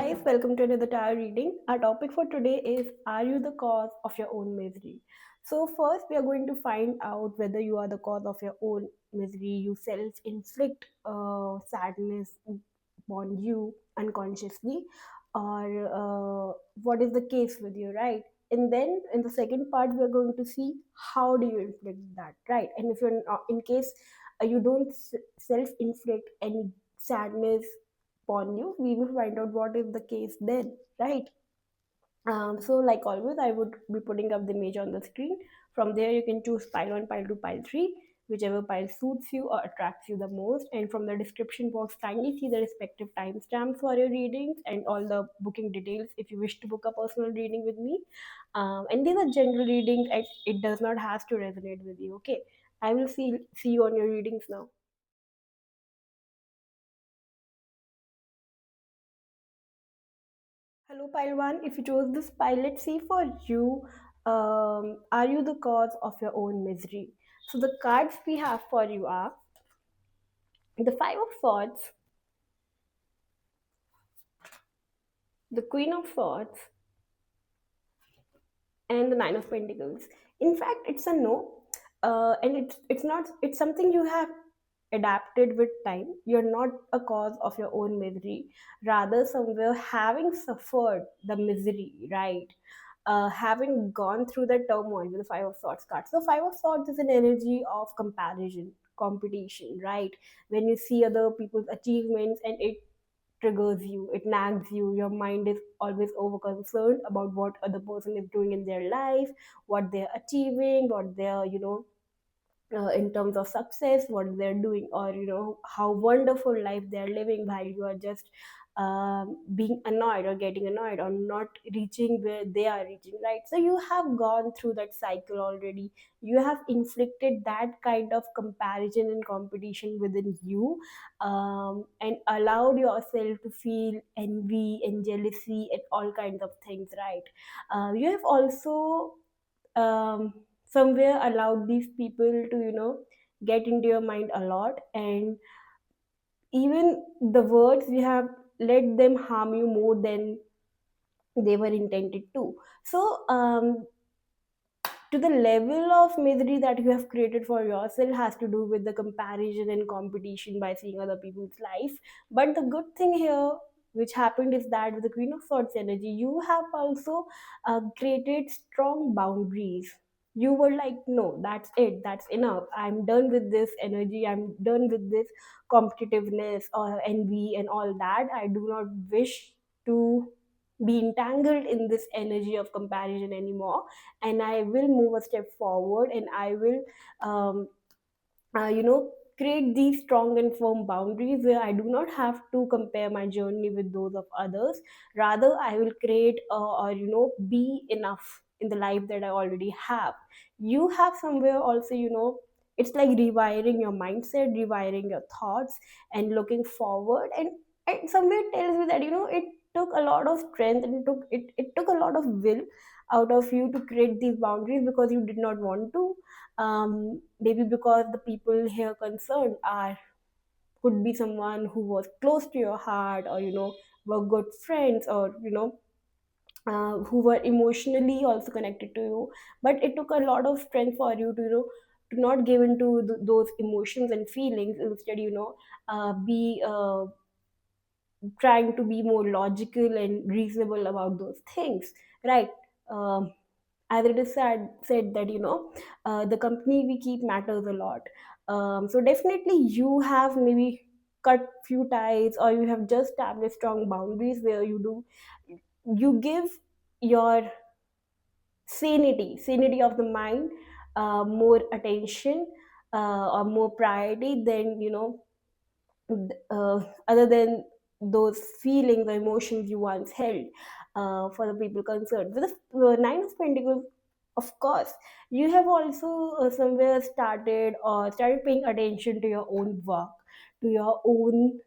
guys, welcome to another tarot reading. Our topic for today is, are you the cause of your own misery? So, first, we are going to find out whether you are the cause of your own misery. You self inflict sadness upon you unconsciously, or what is the case with you, right? And then in the second part, we are going to see how do you inflict that, right? And if you're not, in case you don't self inflict any sadness upon you, we will find out what is the case then, right? So, like always, I would be putting up the image on the screen. From there, you can choose pile 1, pile 2, pile 3, whichever pile suits you or attracts you the most. And from the description box, kindly see the respective timestamps for your readings and all the booking details if you wish to book a personal reading with me. And these are general readings, and it does not have to resonate with you. Okay, I will see you on your readings now. Hello, pile one. If you chose this pile, let's see for you. Are you the cause of your own misery? So the cards we have for you are the Five of Swords, the Queen of Swords, and the Nine of Pentacles. In fact, it's a no, and it's not. It's something you have adapted with time. You're not a cause of your own misery. Rather, somewhere having suffered the misery, right? Having gone through the turmoil with the Five of Swords card. So, Five of Swords is an energy of comparison, competition, right? When you see other people's achievements and it triggers you, it nags you, your mind is always over concerned about what other person is doing in their life, what they're achieving, what they're, in terms of success, what they're doing, or how wonderful life they're living, while you are just being annoyed or getting annoyed or not reaching where they are reaching, right? So you have gone through that cycle already. You have inflicted that kind of comparison and competition within you, and allowed yourself to feel envy and jealousy and all kinds of things, right? You have also um, somewhere allowed these people to get into your mind a lot, and even the words you have let them harm you more than they were intended to. So to the level of misery that you have created for yourself has to do with the comparison and competition by seeing other people's life. But the good thing here which happened is that with the Queen of Swords energy, you have also created strong boundaries. You were like, no, that's it, that's enough, I'm done with this energy, I'm done with this competitiveness or envy and all that. I do not wish to be entangled in this energy of comparison anymore, and I will move a step forward, and I will um, create these strong and firm boundaries where I do not have to compare my journey with those of others. Rather, I will create or be enough in the life that I already have. You have somewhere also, it's like rewiring your mindset, rewiring your thoughts, and looking forward. And somewhere tells me that it took a lot of strength, and it took a lot of will out of you to create these boundaries, because you did not want to, maybe because the people here concerned are could be someone who was close to your heart, or were good friends, or who were emotionally also connected to you. But it took a lot of strength for you to to not give into those emotions and feelings. Instead, be trying to be more logical and reasonable about those things, right? um, as it is said that the company we keep matters a lot. So definitely you have maybe cut few ties, or you have just established strong boundaries where you give your sanity of the mind more attention, or more priority than other than those feelings or emotions you once held, for the people concerned. With the Nine of Pentacles, of course, you have also somewhere started paying attention to your own work, to your own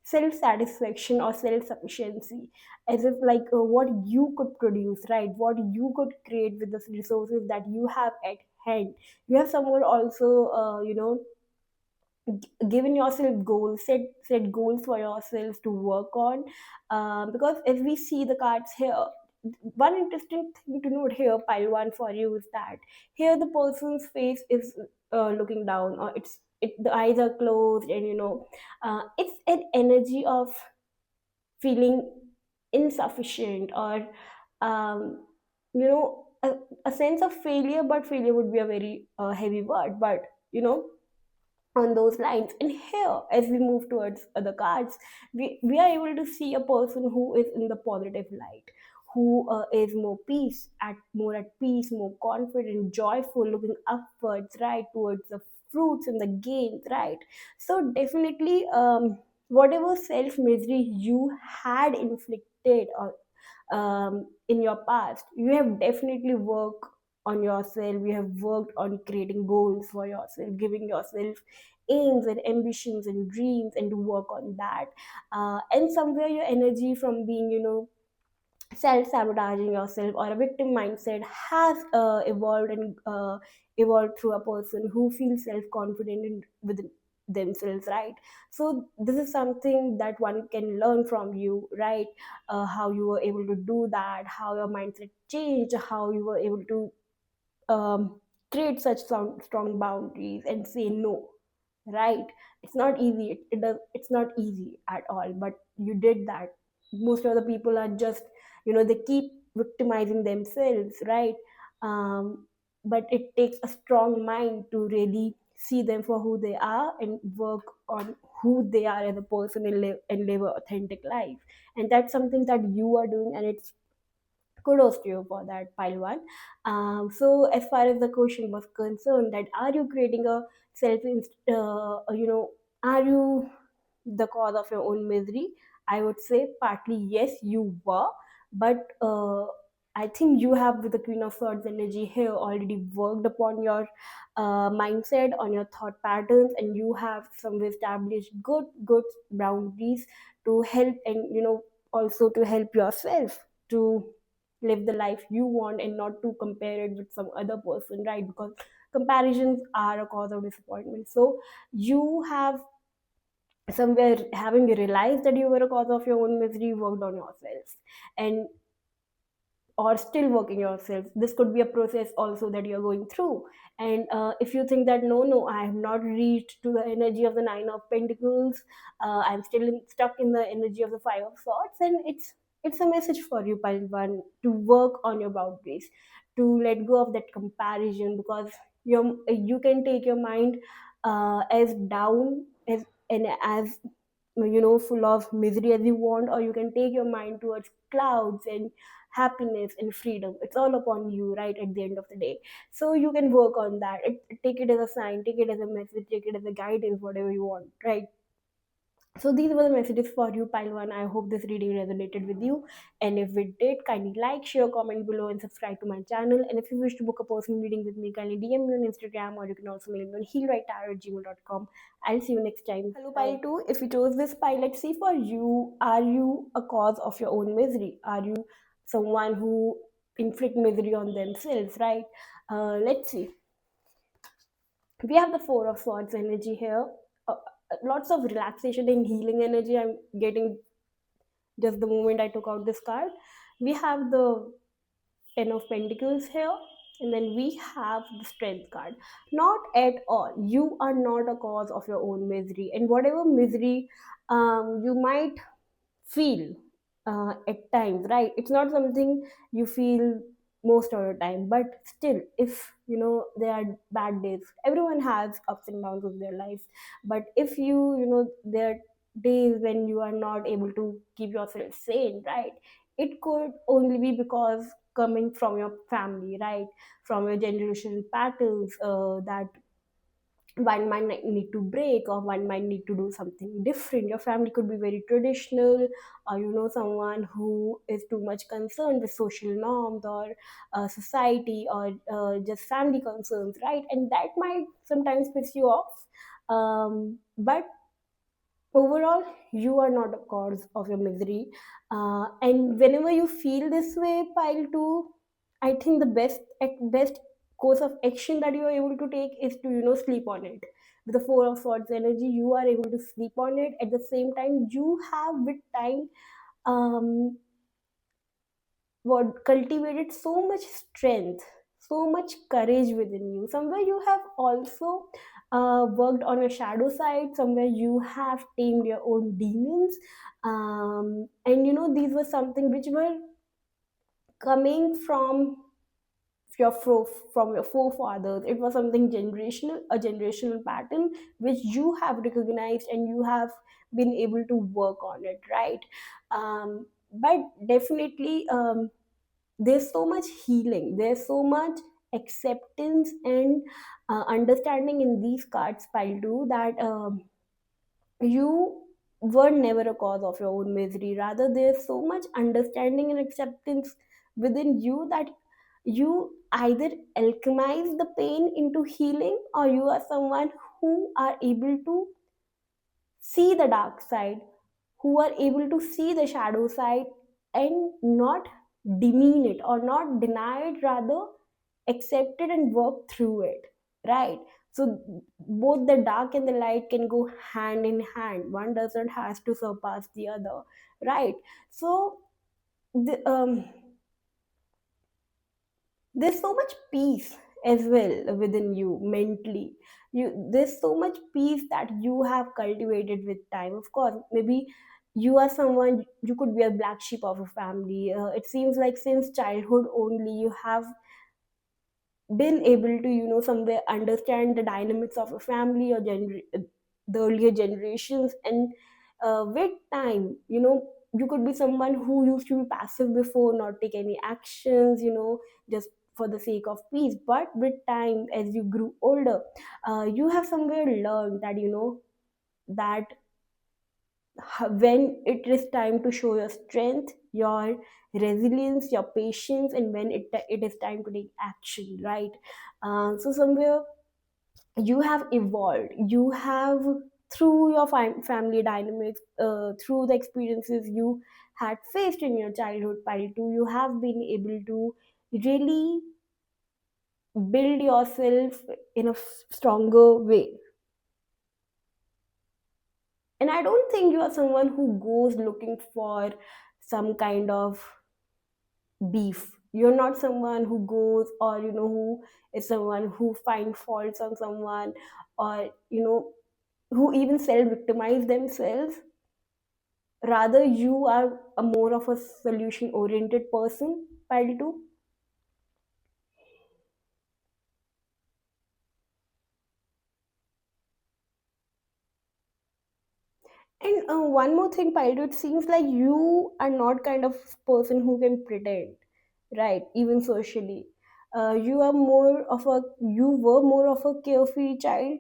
self satisfaction or self sufficiency, as if like what you could produce, right? What you could create with the resources that you have at hand. You have somewhere also, given yourself goals, set goals for yourselves to work on. Because if we see the cards here, one interesting thing to note here, pile one for you, is that here the person's face is looking down, or the eyes are closed, and it's an energy of feeling insufficient, or um, a sense of failure. But failure would be a very heavy word, but on those lines. And here, as we move towards other cards, we are able to see a person who is in the positive light, who is more at peace, more confident, joyful, looking upwards, right, towards the fruits and the gains, right. So definitely, whatever self misery you had inflicted, or in your past, you have definitely worked on yourself. You have worked on creating goals for yourself, giving yourself aims and ambitions and dreams, and to work on that. And somewhere your energy from being, self-sabotaging yourself, or a victim mindset, has evolved through a person who feels self-confident within themselves, right. So this is something that one can learn from you, right. How you were able to do that, how your mindset changed, how you were able to create such strong boundaries and say no, right. It's not easy. It's not easy at all, but you did that. Most of the people are just, they keep victimizing themselves, right. But it takes a strong mind to really see them for who they are, and work on who they are as a person, and live an authentic life. And that's something that you are doing, and it's kudos to you for that, pile one. So as far as the question was concerned, that are you creating a self are you the cause of your own misery, I would say partly yes, you were. But I think you have, with the Queen of Swords energy here, already worked upon your mindset, on your thought patterns, and you have some established good boundaries to help, and also to help yourself to live the life you want, and not to compare it with some other person, right. Because comparisons are a cause of disappointment. So you have, somewhere, having realized that you were a cause of your own misery, worked on yourself, and or still working yourself. This could be a process also that you're going through. And if you think that no, I have not reached to the energy of the Nine of Pentacles, I'm still stuck in the energy of the Five of Swords, and it's a message for you, Palvan, to work on your boundaries, to let go of that comparison. Because you can take your mind as down as, and as, full of misery as you want, or you can take your mind towards clouds and happiness and freedom. It's all upon you, right, at the end of the day. So you can work on that. Take it as a sign, take it as a message, take it as a guidance, whatever you want, right. So these were the messages for you, Pile 1. I hope this reading resonated with you. And if it did, kindly like, share, comment below, and subscribe to my channel. And if you wish to book a personal reading with me, kindly DM me on Instagram, or you can also mail me on heal.write.tarot@gmail.com. I'll see you next time. Hello, Pile 2. If you chose this pile, let's see for you, are you a cause of your own misery? Are you someone who inflict misery on themselves, right? Let's see. We have the Four of Swords energy here. Lots of relaxation and healing energy I'm getting just the moment I took out this card. We have the Ten of Pentacles here, and then we have the Strength card. Not at all. You are not a cause of your own misery, and whatever misery you might feel at times, right, it's not something you feel most of the time. But still, if there are bad days, everyone has ups and downs of their lives. But if there are days when you are not able to keep yourself sane, right, it could only be because coming from your family, right, from your generational patterns, that one might need to break, or one might need to do something different. Your family could be very traditional, or someone who is too much concerned with social norms, or society, or just family concerns, right, and that might sometimes piss you off. But overall, you are not a cause of your misery. And whenever you feel this way, pile 2, I think the best course of action that you are able to take is to sleep on it. with the Four of Swords energy, you are able to sleep on it. At the same time, you have with time um, what cultivated so much strength, so much courage within you. Somewhere you have also worked on your shadow side, somewhere you have tamed your own demons. And these were something which were coming from your forefathers. It was something generational, a generational pattern which you have recognized and you have been able to work on it, right? But definitely, there's so much healing, there's so much acceptance and understanding in these cards, pile too, that you were never a cause of your own misery. Rather, there's so much understanding and acceptance within you that you either alchemize the pain into healing, or you are someone who are able to see the dark side, who are able to see the shadow side and not demean it or not deny it, rather accept it and work through it, right? So both the dark and the light can go hand in hand. One doesn't has to surpass the other, right? So the, there's so much peace as well within you mentally. There's so much peace that you have cultivated with time. Of course, maybe you are someone, you could be a black sheep of a family. It seems like since childhood only you have been able to somewhere understand the dynamics of a family or the earlier generations. And with time, you could be someone who used to be passive before, not take any actions, just for the sake of peace. But with time, as you grew older, you have somewhere learned that that when it is time to show your strength, your resilience, your patience, and when it is time to take action, right? So somewhere you have evolved, you have, through your family dynamics, through the experiences you had faced in your childhood, pile too, you have been able to really build yourself in a stronger way. And I don't think you are someone who goes looking for some kind of beef. You're not someone who goes, or who is someone who find faults on someone, or who even self victimize themselves. Rather, you are a more of a solution oriented person, pile two. And one more thing, pile two, it seems like you are not kind of person who can pretend, right? Even socially, you were more of a carefree child,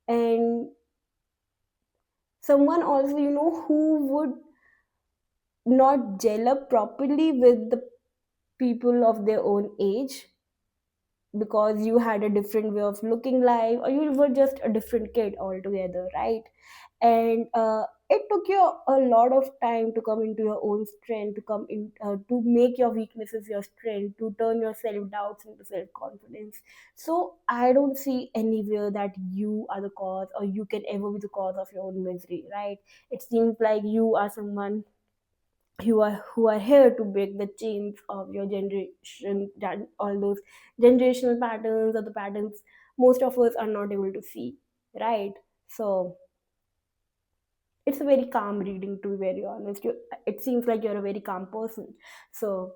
and someone also who would not gel up properly with the people of their own age, because you had a different way of looking life, or you were just a different kid altogether, right? And it took you a lot of time to come into your own strength, to come in, to make your weaknesses your strength, to turn your self doubts into self confidence. So I don't see anywhere that you are the cause, or you can ever be the cause of your own misery, right? It seems like you are someone who are here to break the chains of your generation, that all those generational patterns, or the patterns most of us are not able to see, right? So it's a very calm reading, to be very honest. It seems like you're a very calm person. So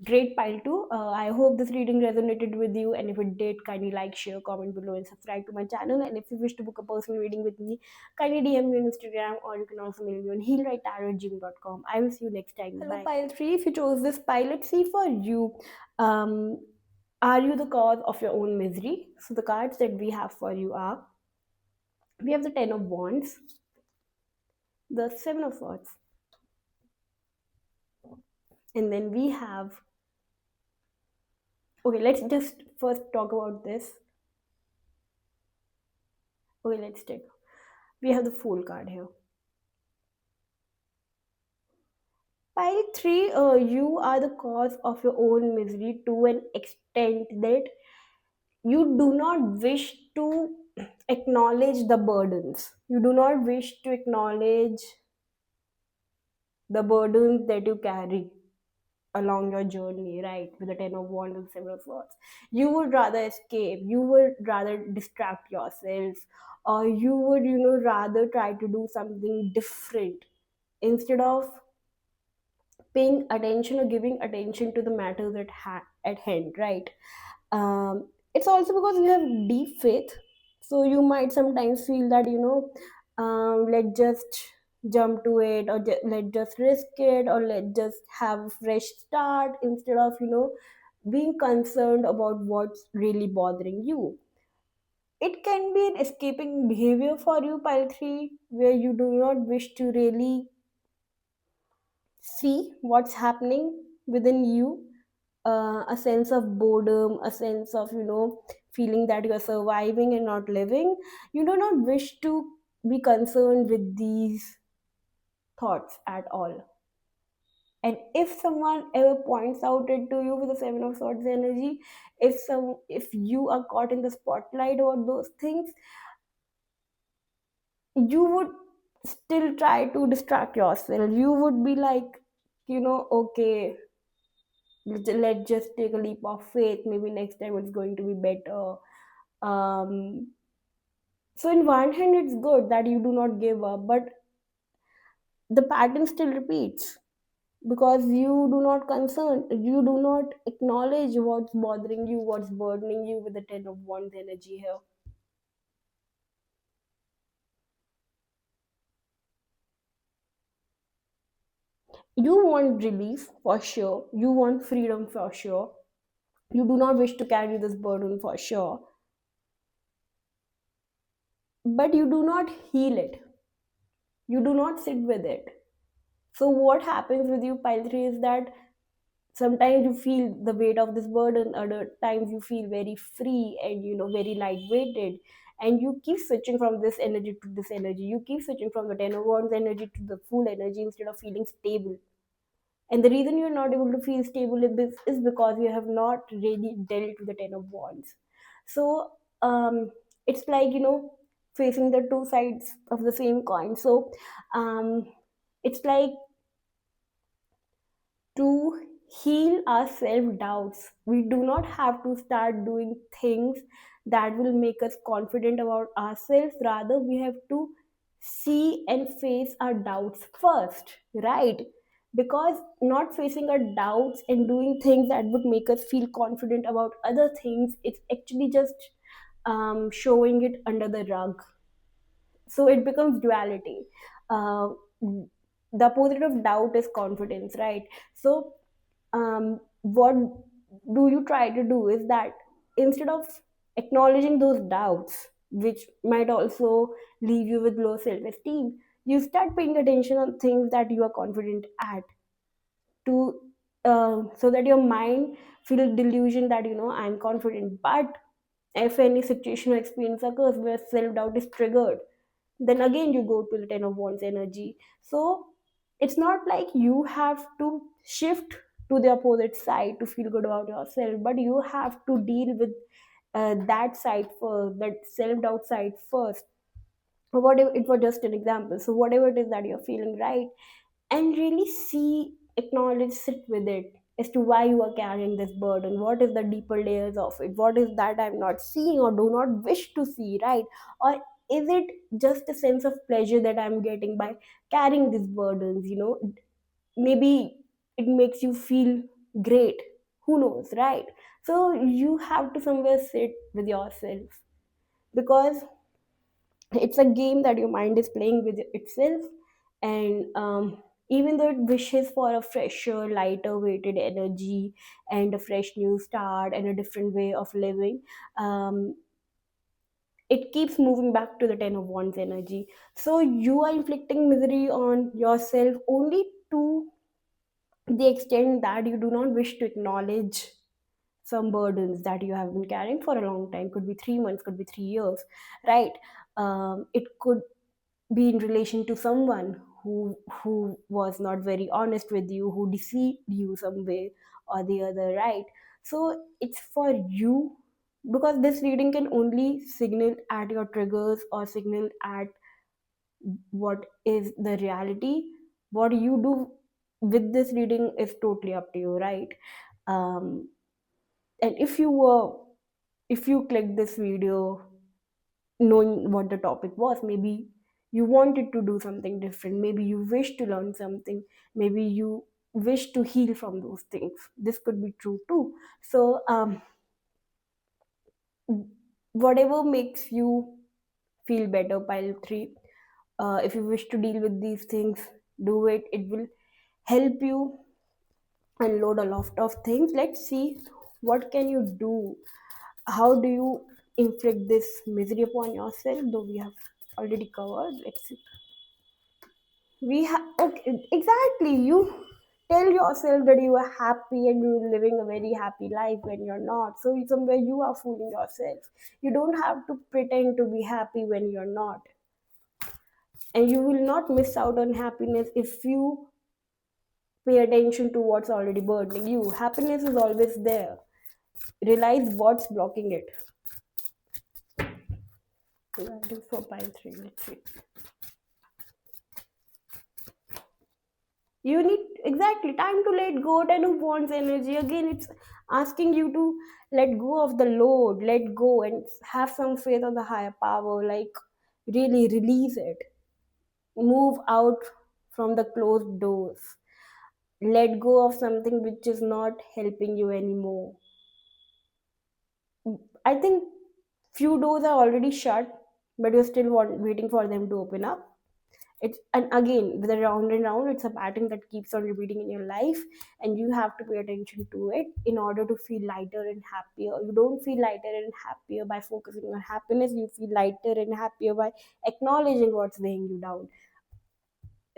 great, pile two. I hope this reading resonated with you, and if it did, kindly like, share, comment below, and subscribe to my channel. And if you wish to book a personal reading with me, kindly DM me on Instagram, or you can also mail me on heal.tarot@gmail.com. I will see you next time. Hello, bye. Pile three. If you chose this pile, let's see for you. Um, are you the cause of your own misery? So the cards that we have for you are, we have the Ten of Wands, the Seven of Swords, and then we have. Okay, let's just first talk about this. Okay, let's take. We have the Fool card here. Pile three, you are the cause of your own misery to an extent that you do not wish to acknowledge the burdens. You do not wish to acknowledge the burdens that you carry along your journey, right? With the Ten of Wands and Seven of Swords. You would rather escape, you would rather distract yourself, or you would, rather try to do something different instead of paying attention or giving attention to the matters at hand, right? It's also because you have deep faith, so you might sometimes feel that, let's just jump to it, or let's just risk it, or let's just have a fresh start instead of, being concerned about what's really bothering you. It can be an escaping behavior for you, pile 3, where you do not wish to really see what's happening within you. A sense of boredom, a sense of, feeling that you're surviving and not living. You do not wish to be concerned with these thoughts at all. And if someone ever points out it to you with the Seven of Swords energy, if you are caught in the spotlight about those things, you would still try to distract yourself. You would be like, okay, let's just take a leap of faith, maybe next time it's going to be better. So in one hand it's good that you do not give up, but the pattern still repeats because you do not acknowledge what's bothering you, what's burdening you with the Ten of Wands energy here. You want relief for sure, you want freedom for sure, you do not wish to carry this burden for sure, but you do not heal it, you do not sit with it. So what happens with you, pile 3, is that sometimes you feel the weight of this burden, other times you feel very free and, very lightweighted, and you keep switching from this energy to this energy, you keep switching from the Ten of Wands energy to the Fool energy instead of feeling stable. And the reason you're not able to feel stable is because you have not really dealt with the Ten of Wands. So it's like, facing the two sides of the same coin. So um, it's like, to heal our self doubts, we do not have to start doing things that will make us confident about ourselves. Rather, we have to see and face our doubts first, right? Because not facing our doubts and doing things that would make us feel confident about other things, it's actually just showing it under the rug. So it becomes duality. The opposite of doubt is confidence, right? So what do you try to do is that instead of acknowledging those doubts, which might also leave you with low self-esteem, you start paying attention on things that you are confident at, to so that your mind feel delusion that, I'm confident. But if any situation or experience occurs where self-doubt is triggered, then again you go to the Ten of Wands energy. So it's not like you have to shift to the opposite side to feel good about yourself, but you have to deal with that side first, that self-doubt side first. Or whatever, it was just an example. So whatever it is that you're feeling, right, and really see, acknowledge, sit with it as to why you are carrying this burden. What is the deeper layers of it? What is that I'm not seeing or do not wish to see, right? Or is it just a sense of pleasure that I'm getting by carrying these burdens? Maybe it makes you feel great. Who knows, right? So you have to somewhere sit with yourself, because it's a game that your mind is playing with itself. And even though it wishes for a fresher, lighter weighted energy and a fresh new start and a different way of living, um, it keeps moving back to the Ten of Wands energy. So you are inflicting misery on yourself only to the extent that you do not wish to acknowledge some burdens that you have been carrying for a long time. Could be 3 months, could be 3 years, right? It could be in relation to someone who was not very honest with you, who deceived you some way or the other, right? So it's for you because this reading can only signal at your triggers or signal at what is the reality. What you do with this reading is totally up to you, right? um, and if you click this video knowing what the topic was, maybe you wanted to do something different, maybe you wish to learn something, maybe you wish to heal from those things. This could be true too. So whatever makes you feel better, pile 3. If you wish to deal with these things, do it. It will help you unload a lot of things. Let's see what can you do. How do you inflict this misery upon yourself? Though we have already covered. Let's see. We have, okay, exactly. You tell yourself that you are happy and you're living a very happy life when you're not. So somewhere you are fooling yourself. You don't have to pretend to be happy when you're not. And you will not miss out on happiness if you pay attention to what's already burdening you. Happiness is always there. Realize what's blocking it. That is for pile 3. Let's see. You need exactly time to let go. 10 who wants energy. Again, it's asking you to let go of the load, let go and have some faith on the higher power. Like, really release it. Move out from the closed doors. Let go of something which is not helping you anymore. I think few doors are already shut, but you're still waiting for them to open up. It's, and again, with the round and round, it's a pattern that keeps on repeating in your life, and you have to pay attention to it in order to feel lighter and happier. You don't feel lighter and happier by focusing on happiness. You feel lighter and happier by acknowledging what's weighing you down,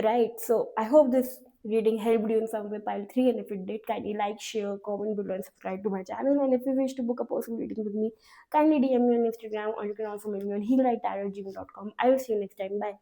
right? So I hope this reading helped you in some way, pile 3. And if it did, kindly like, share, comment below, and subscribe to my channel. And if you wish to book a personal reading with me, kindly DM me on Instagram, or you can also mail me on healwrite.tarot@gmail.com. I will see you next time. Bye.